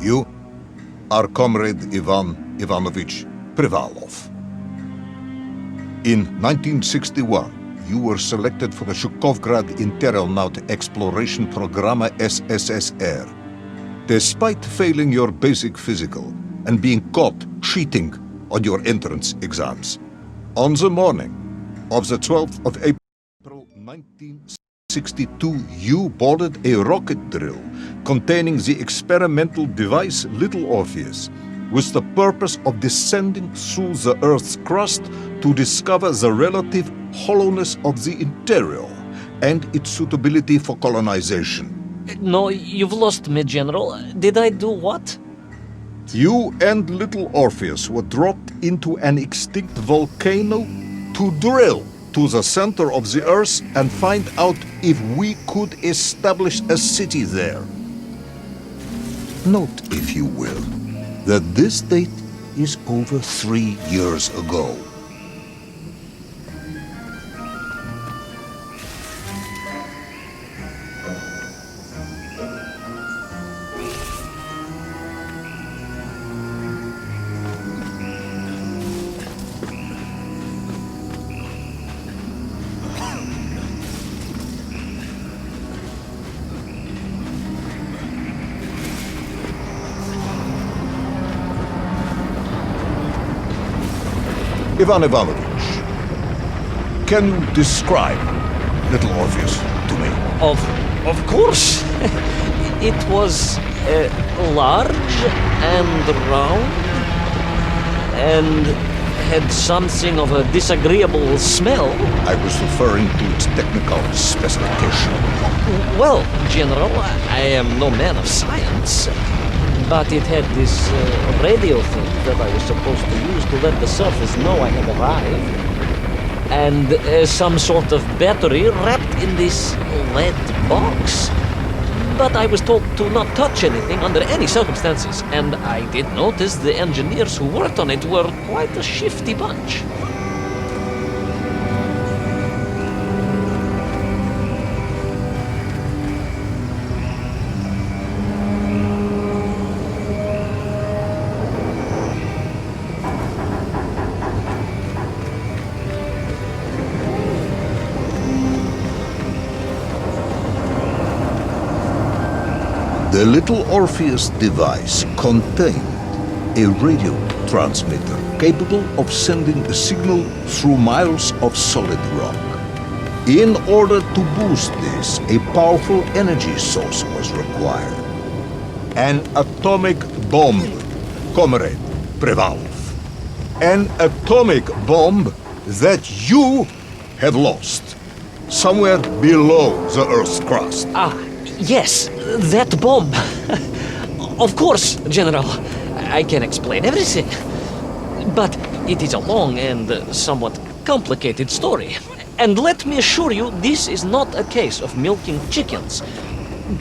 You are Comrade Ivan Ivanovich Privalov. In 1961, you were selected for the Shukovgrad Interonaut Exploration Programma SSSR. Despite failing your basic physical and being caught cheating on your entrance exams, on the morning of the 12th of April 1962, you boarded a rocket drill containing the experimental device Little Orpheus, with the purpose of descending through the Earth's crust to discover the relative hollowness of the interior and its suitability for colonization. No, you've lost me, General. Did I do what? You and Little Orpheus were dropped into an extinct volcano to drill to the center of the Earth and find out if we could establish a city there. Note, if you will, that this date is over 3 years ago. Ivan Ivanovich, can you describe Little Orpheus to me? Of course. It was large and round and had something of a disagreeable smell. I was referring to its technical specification. Well, General, I am no man of science, but it had this radio thing that I was supposed to use to let the surface know I had arrived. And some sort of battery wrapped in this lead box. But I was told to not touch anything under any circumstances, and I did notice the engineers who worked on it were quite a shifty bunch. The Little Orpheus device contained a radio transmitter capable of sending a signal through miles of solid rock. In order to boost this, a powerful energy source was required. An atomic bomb, Comrade Privalov. An atomic bomb that you have lost somewhere below the Earth's crust. Yes, that bomb. Of course, General. I can explain everything. But it is a long and somewhat complicated story. And let me assure you, this is not a case of milking chickens.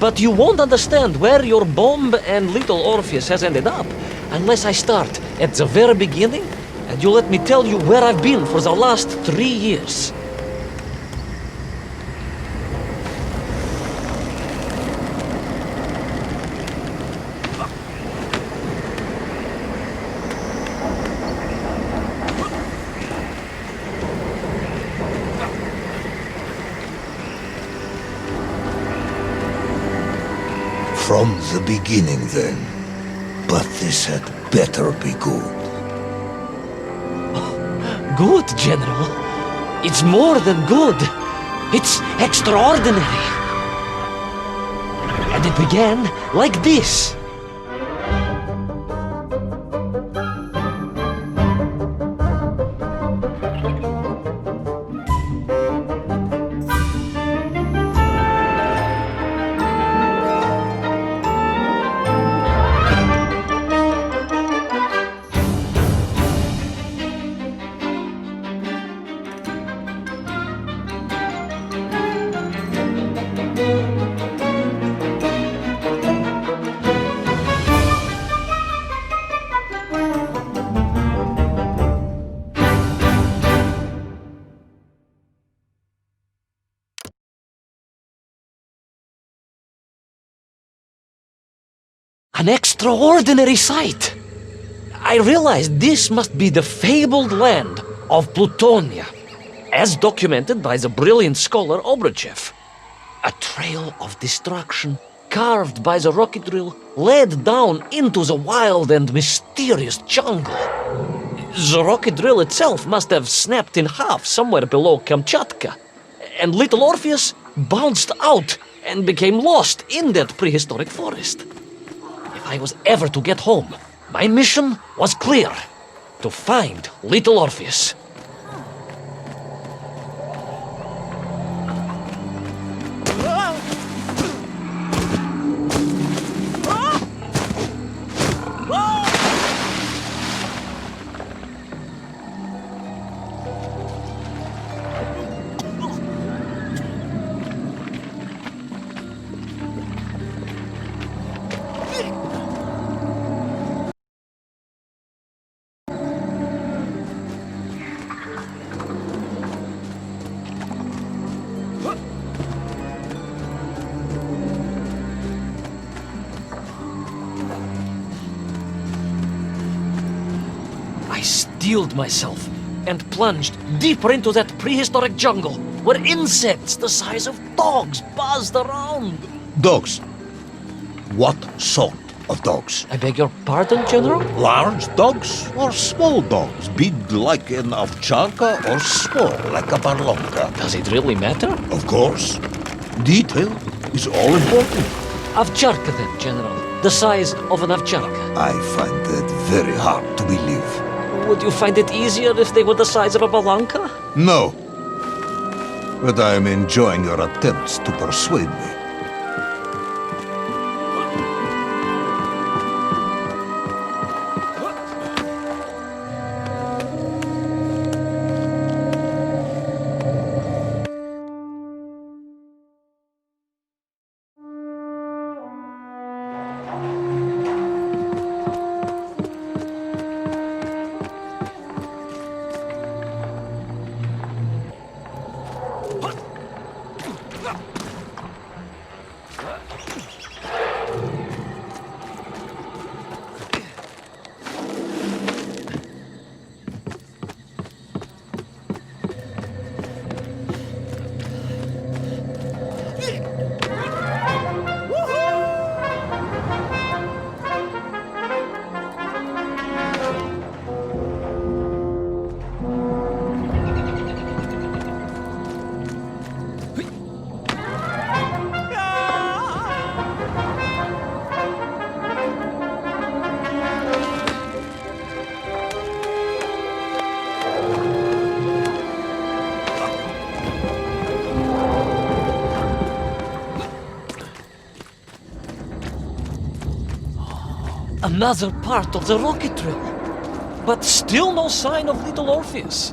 But you won't understand where your bomb and Little Orpheus has ended up unless I start at the very beginning and you let me tell you where I've been for the last 3 years. From the beginning, then. But this had better be good. Good, General. It's more than good. It's extraordinary. And it began like this. An extraordinary sight. I realized this must be the fabled land of Plutonia, as documented by the brilliant scholar Obruchev. A trail of destruction carved by the rocket drill led down into the wild and mysterious jungle. The rocket drill itself must have snapped in half somewhere below Kamchatka, and little Orpheus bounced out and became lost in that prehistoric forest. If I was ever to get home, my mission was clear: to find little Orpheus. I steeled myself and plunged deeper into that prehistoric jungle where insects the size of dogs buzzed around. Dogs. What sort of dogs? I beg your pardon, General? Large dogs or small dogs? Big like an ovcharka or small like a barlonka? Does it really matter? Of course. Detail is all important. Ovcharka then, General. The size of an ovcharka. I find that very hard to believe. Would you find it easier if they were the size of a balanka? No. But I am enjoying your attempts to persuade me. Another part of the rocket drill. But still no sign of little Orpheus.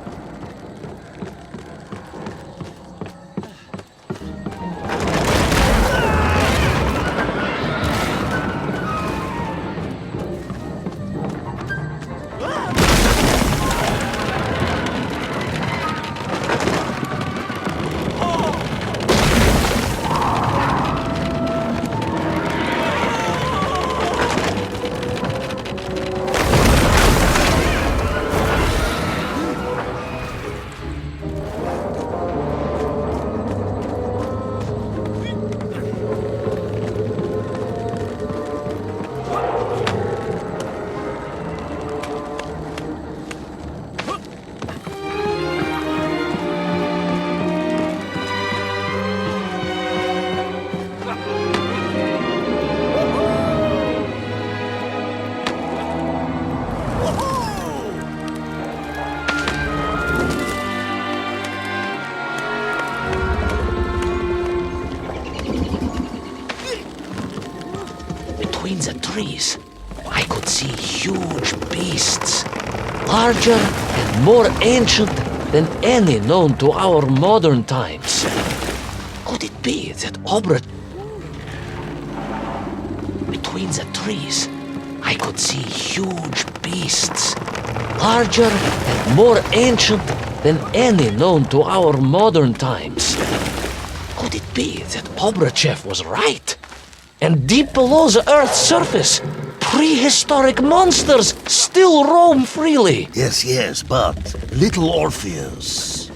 Between the trees, I could see huge beasts, larger and more ancient than any known to our modern times. Could it be that Between the trees, I could see huge beasts, larger and more ancient than any known to our modern times. Could it be that Obruchev was right? And deep below the Earth's surface, prehistoric monsters still roam freely. Yes, but little Orpheus.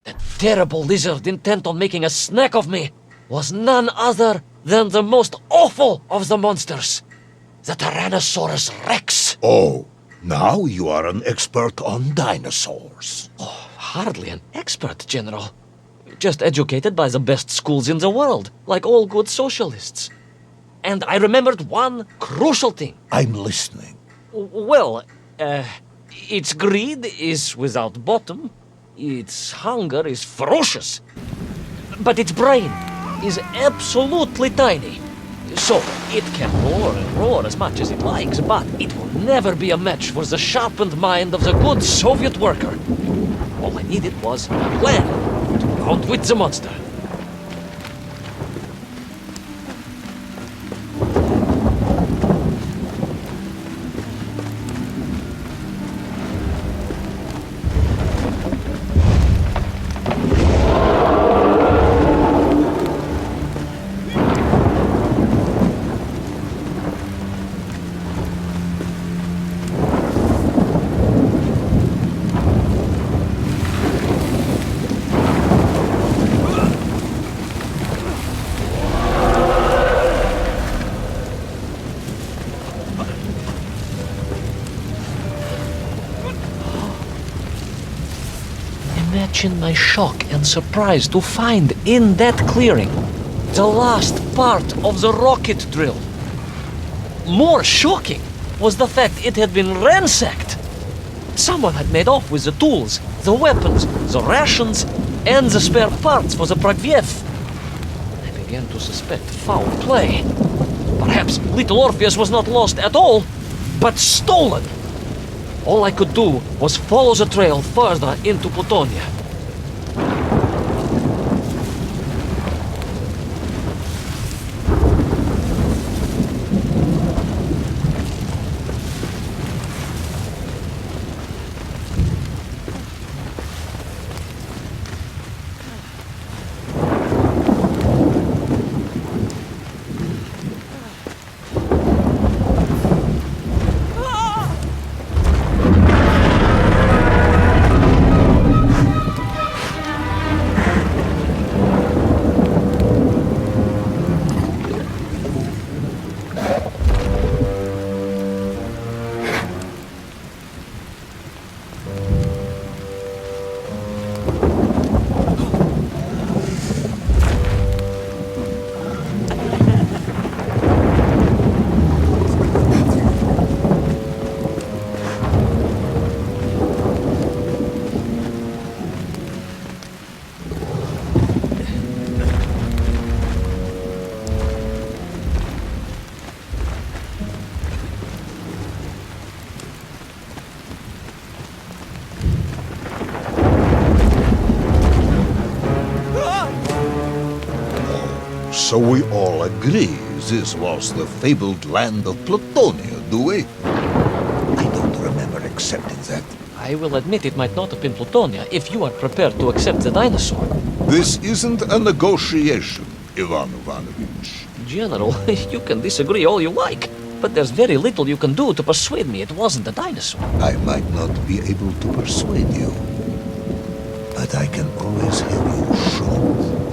The terrible lizard intent on making a snack of me was none other than the most awful of the monsters, the Tyrannosaurus Rex. Oh, now you are an expert on dinosaurs. Hardly an expert, General. Just educated by the best schools in the world, like all good socialists. And I remembered one crucial thing. I'm listening. Well, its greed is without bottom, its hunger is ferocious, but its brain is absolutely tiny. So it can roar and roar as much as it likes, but it will never be a match for the sharpened mind of the good Soviet worker. All I needed was a plan to outwit the monster. Imagine my shock and surprise to find in that clearing the last part of the rocket drill. More shocking was the fact it had been ransacked. Someone had made off with the tools, the weapons, the rations, and the spare parts for the Pragviev. I began to suspect foul play. Perhaps little Orpheus was not lost at all, but stolen. All I could do was follow the trail further into Plutonia. So we all agree this was the fabled land of Plutonia, do we? I accepting that? I will admit it might not have been Plutonia if you are prepared to accept the dinosaur. This isn't a negotiation, Ivan Ivanovich. General, you can disagree all you like, but there's very little you can do to persuade me it wasn't a dinosaur. I might not be able to persuade you, but I can always have you shot.